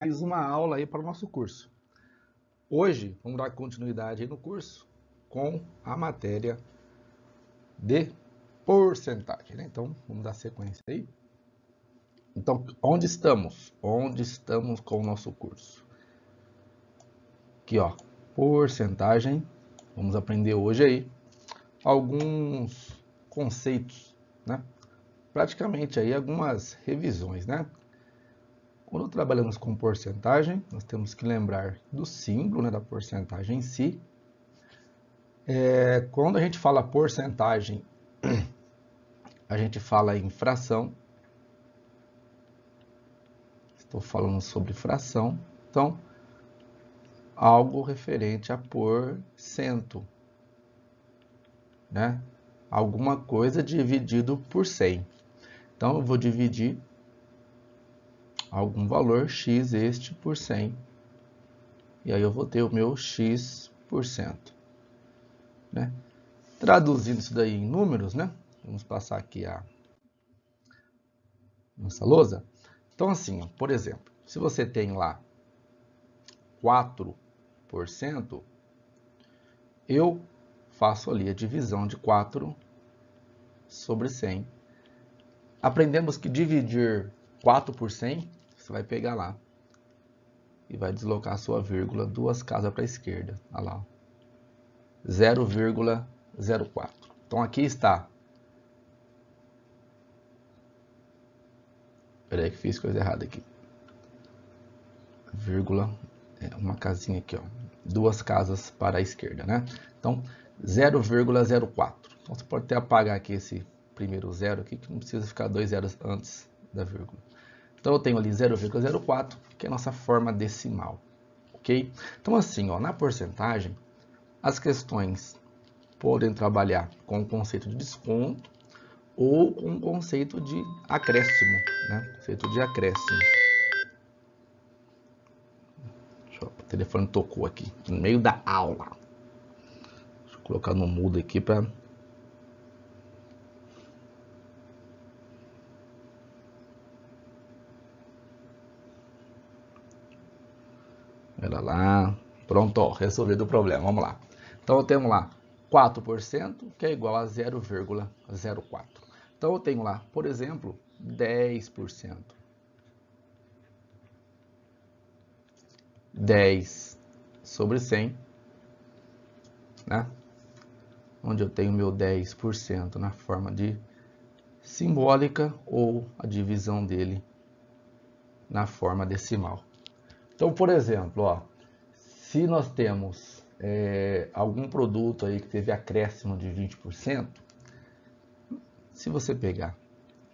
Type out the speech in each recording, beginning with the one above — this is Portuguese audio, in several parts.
Mais uma aula aí para o nosso curso. Hoje vamos dar continuidade aí no curso com a matéria de porcentagem, né? Então vamos dar sequência aí. Então, onde estamos? Onde estamos com o nosso curso? Aqui, ó, porcentagem. Vamos aprender hoje aí alguns conceitos, né? Praticamente aí algumas revisões, né? Quando trabalhamos com porcentagem, nós temos que lembrar do símbolo, né, da porcentagem em si. Quando a gente fala porcentagem, a gente fala em fração. Estou falando sobre fração. Então, algo referente a porcento, né? Alguma coisa dividido por 100. Então, eu vou dividir algum valor x este por 100. E aí eu vou ter o meu x%, né? Traduzindo isso daí em números, né? Vamos passar aqui a nossa lousa. Então, assim, ó, por exemplo, se você tem lá 4%, eu faço ali a divisão de 4 sobre 100. Aprendemos que dividir 4 por 100, você vai pegar lá e vai deslocar a sua vírgula 2 casas para a esquerda. Olha lá, 0,04. Então, aqui está. Espera aí que fiz coisa errada aqui. Vírgula, uma casinha aqui, ó. 2 casas para a esquerda, né? Então, 0,04. Então, você pode até apagar aqui esse primeiro zero aqui, que não precisa ficar 2 zeros antes da vírgula. Então, eu tenho ali 0,04, que é a nossa forma decimal, ok? Então, assim, ó, na porcentagem, as questões podem trabalhar com o conceito de desconto ou com o conceito de acréscimo, né? Conceito de acréscimo. O telefone tocou aqui, no meio da aula. Deixa eu colocar no mudo aqui para... Olha lá. Pronto, ó, resolvido o problema. Vamos lá. Então, temos lá 4%, que é igual a 0,04. Então, eu tenho lá, por exemplo, 10%. 10 sobre 100, né? Onde eu tenho meu 10% na forma de simbólica ou a divisão dele na forma decimal. Então, por exemplo, ó, se nós temos algum produto aí que teve acréscimo de 20%, se você pegar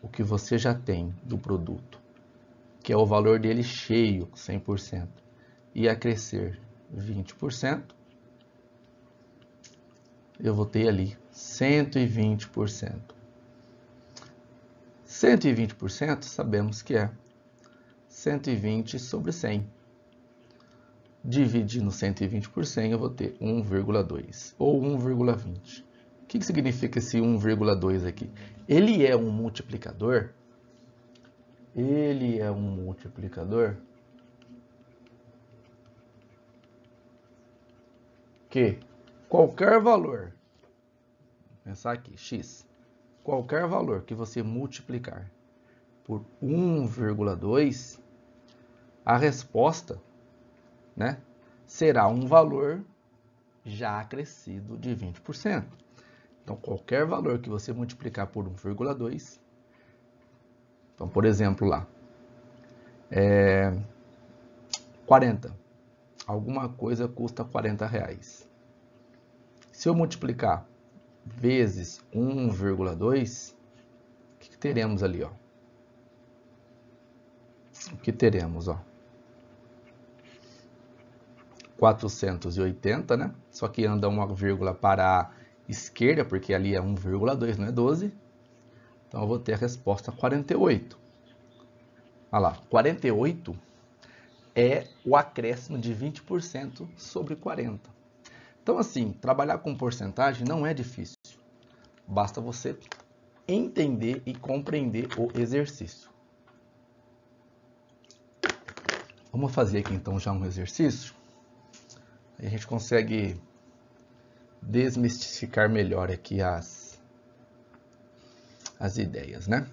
o que você já tem do produto, que é o valor dele cheio, 100%, e acrescer 20%, eu vou ter ali 120%. 120% sabemos que é 120 sobre 100. Dividindo 120 por 100, eu vou ter 1,2 ou 1,20. O que significa esse 1,2 aqui? Ele é um multiplicador. Ele é um multiplicador que qualquer valor, vou pensar aqui, x, qualquer valor que você multiplicar por 1,2, a resposta, né, será um valor já acrescido de 20%. Então, qualquer valor que você multiplicar por 1,2, então, por exemplo, lá, 40, alguma coisa custa 40 reais. Se eu multiplicar vezes 1,2, o que teremos ali, ó? O que teremos, ó? 480, né? Só que anda uma vírgula para a esquerda, porque ali é 1,2, não é 12. Então, eu vou ter a resposta 48. Olha lá, 48 é o acréscimo de 20% sobre 40. Então, assim, trabalhar com porcentagem não é difícil. Basta você entender e compreender o exercício. Vamos fazer aqui então já um exercício. Aí a gente consegue desmistificar melhor aqui as ideias, né?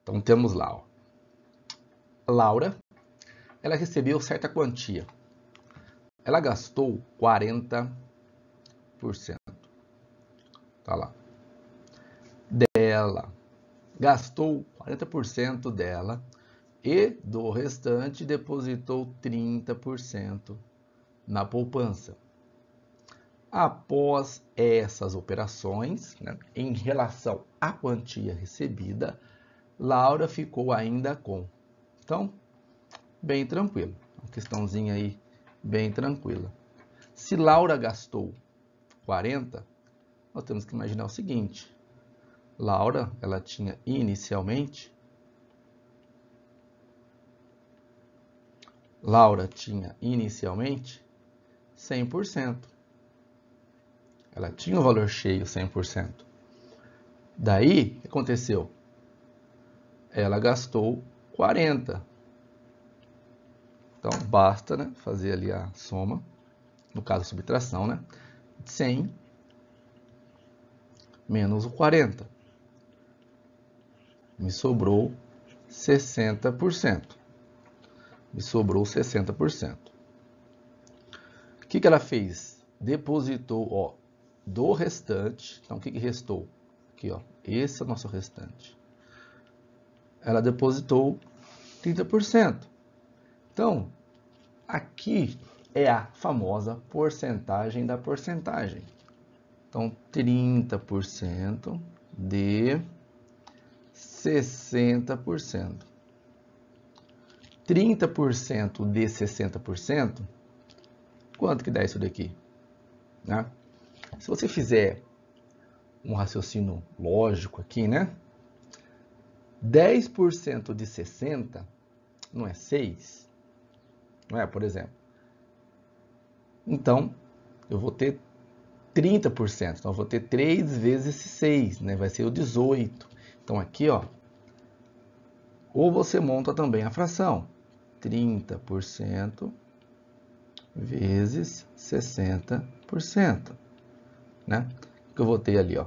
Então temos lá, ó. Laura, ela recebeu certa quantia. Ela gastou 40%. Tá lá. Dela. Gastou 40% dela e do restante depositou 30% na poupança. Após essas operações, né, em relação à quantia recebida, Laura ficou ainda com. Então, bem tranquilo. Uma questãozinha aí bem tranquila. Se Laura gastou 40, nós temos que imaginar o seguinte. Laura, ela tinha inicialmente 100%. Ela tinha o valor cheio 100%. Daí, o que aconteceu? Ela gastou 40. Então, basta, né, fazer ali a soma, no caso a subtração, né? 100 menos o 40. Me sobrou 60%. Me sobrou 60%. O que ela fez? Depositou, ó, do restante. Então, o que restou? Aqui, ó, esse é o nosso restante. Ela depositou 30%. Então, aqui é a famosa porcentagem da porcentagem. Então, 30% de 60%. 30% de 60%, quanto que dá isso daqui? Né? Se você fizer um raciocínio lógico aqui, né? 10% de 60 não é 6? Não é, por exemplo? Então, eu vou ter 30%. Então, eu vou ter 3 vezes 6, né? Vai ser o 18. Então, aqui, ó. Ou você monta também a fração. 30% vezes 60%. Né? O que eu vou ter ali, ó.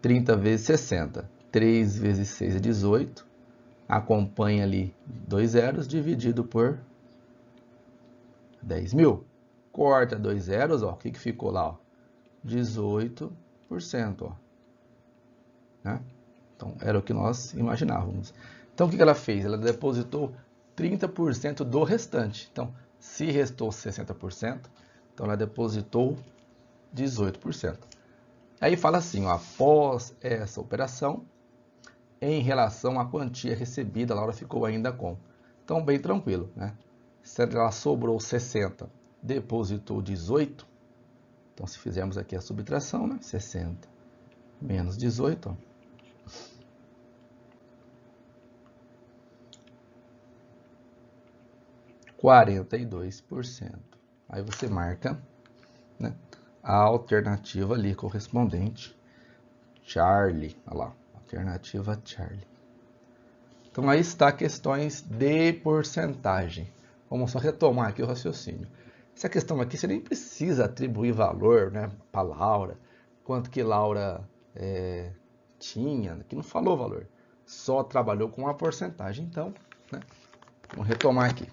30 vezes 60. 3 vezes 6 é 18. Acompanha ali 2 zeros dividido por 10.000. Corta 2 zeros, ó. O que ficou lá, ó? 18%, ó. Né? Então, era o que nós imaginávamos. Então, o que ela fez? Ela depositou 30% do restante. Então, se restou 60%, então ela depositou 18%. Aí fala assim, ó, após essa operação, em relação à quantia recebida, a Laura ficou ainda com. Então, bem tranquilo, né? Se ela sobrou 60, depositou 18. Então, se fizermos aqui a subtração, né? 60 menos 18, ó. %. Aí você marca, né, a alternativa ali correspondente, Charlie. Olha lá, alternativa Charlie. Então aí está questões de porcentagem. Vamos só retomar aqui o raciocínio. Essa questão aqui você nem precisa atribuir valor, né, para Laura, quanto que Laura tinha, que não falou valor, só trabalhou com a porcentagem. Então, né, vamos retomar aqui.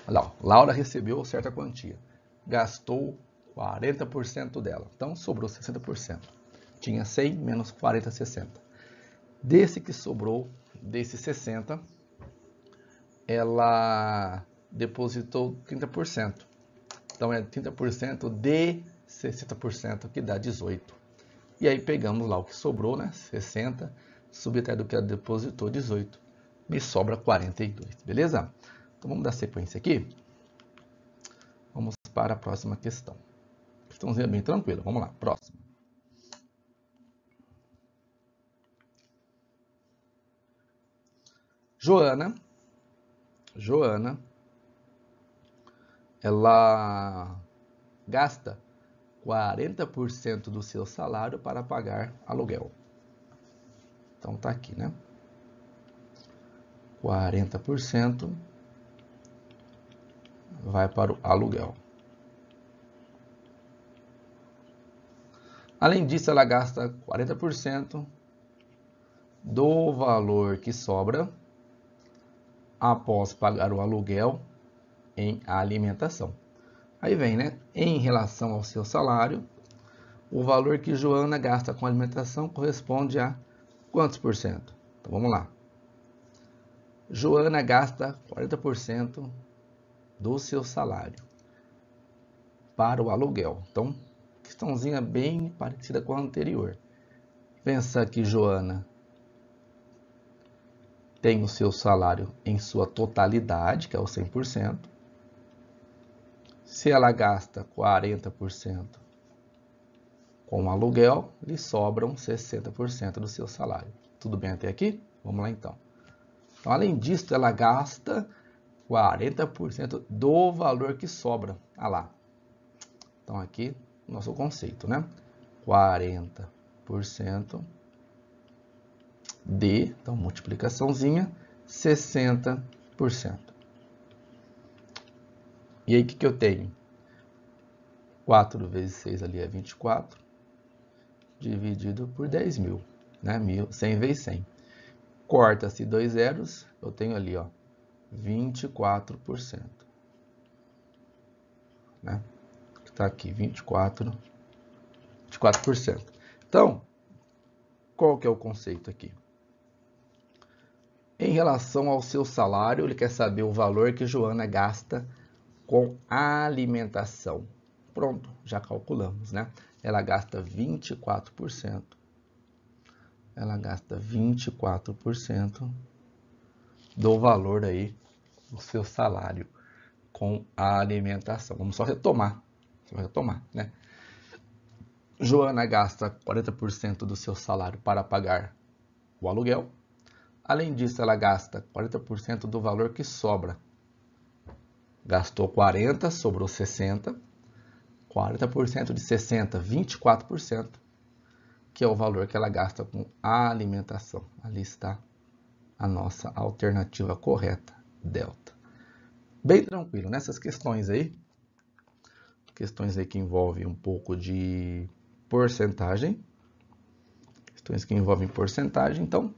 Olha lá, Laura recebeu certa quantia, gastou 40% dela, então sobrou 60%. Tinha 100 menos 40, 60. Desse que sobrou, desse 60, ela depositou 30%. Então é 30% de 60% que dá 18. E aí pegamos lá o que sobrou, né? 60, subtrai do que ela depositou, 18. Me sobra 42, beleza? Então vamos dar sequência aqui. Vamos para a próxima questão. Questãozinha bem tranquila. Vamos lá, próxima. Joana, ela gasta 40% do seu salário para pagar aluguel. Então tá aqui, né? 40% vai para o aluguel. Além disso, ela gasta 40% do valor que sobra após pagar o aluguel em alimentação. Aí vem, né? Em relação ao seu salário, o valor que Joana gasta com alimentação corresponde a quantos por cento? Então vamos lá. Joana gasta 40% do seu salário para o aluguel. Então, questãozinha bem parecida com a anterior. Pensa que Joana tem o seu salário em sua totalidade, que é o 100%. Se ela gasta 40% com aluguel, lhe sobram 60% do seu salário. Tudo bem até aqui? Vamos lá então. Então, além disso, ela gasta 40% do valor que sobra. Ah lá. Então, aqui, nosso conceito, né? 40% de, então, multiplicaçãozinha, 60%. E aí, o que eu tenho? 4 vezes 6 ali é 24, dividido por 10 mil, né? 100 vezes 100. Corta-se 2 zeros, eu tenho ali, ó, 24%. Né? Está aqui, 24%. Então, qual que é o conceito aqui? Em relação ao seu salário, ele quer saber o valor que Joana gasta com alimentação. Pronto, já calculamos, né? Ela gasta 24%. Ela gasta 24% do valor aí do seu salário com a alimentação. Vamos só retomar, né? Joana gasta 40% do seu salário para pagar o aluguel. Além disso, ela gasta 40% do valor que sobra. Gastou 40, sobrou 60. 40% de 60, 24%, que é o valor que ela gasta com a alimentação. Ali está a nossa alternativa correta, delta. Bem tranquilo, nessas questões aí que envolvem um pouco de porcentagem, então,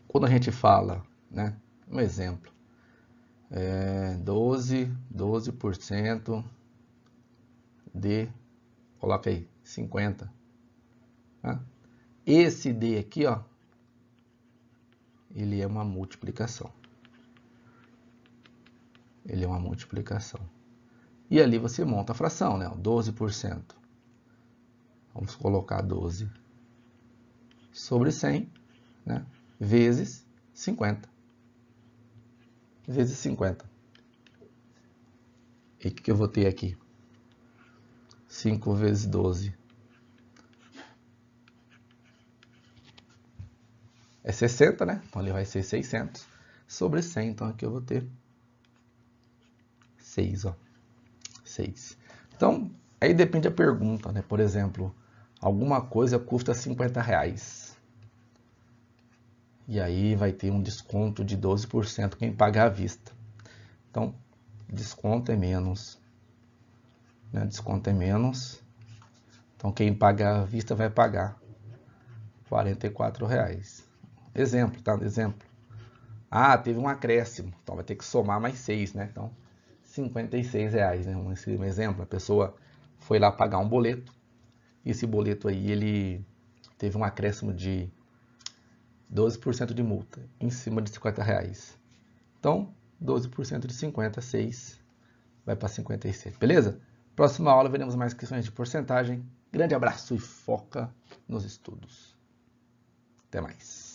quando a gente fala, né, um exemplo, 12% de, coloca aí, 50. Né? Esse D aqui, ó, ele é uma multiplicação. Ele é uma multiplicação. E ali você monta a fração, né? 12%. Vamos colocar 12 sobre 100, né? Vezes 50. Vezes 50. E o que eu vou ter aqui? 5 vezes 12 é 60, né? Então ali vai ser 600 sobre 100. Então aqui eu vou ter 6, ó. 6. Então, aí depende da pergunta, né? Por exemplo, alguma coisa custa 50 reais. E aí vai ter um desconto de 12% quem pagar à vista. Então, desconto é menos. Né? Desconto é menos. Então, quem pagar à vista vai pagar 44 reais. Exemplo, tá? Exemplo. Ah, teve um acréscimo. Então, vai ter que somar mais 6, né? Então, 56 reais, né? Um exemplo, a pessoa foi lá pagar um boleto. E esse boleto aí, ele teve um acréscimo de 12% de multa em cima de 50 reais. Então, 12% de 56 vai para 56, beleza? Próxima aula veremos mais questões de porcentagem. Grande abraço e foca nos estudos. Até mais.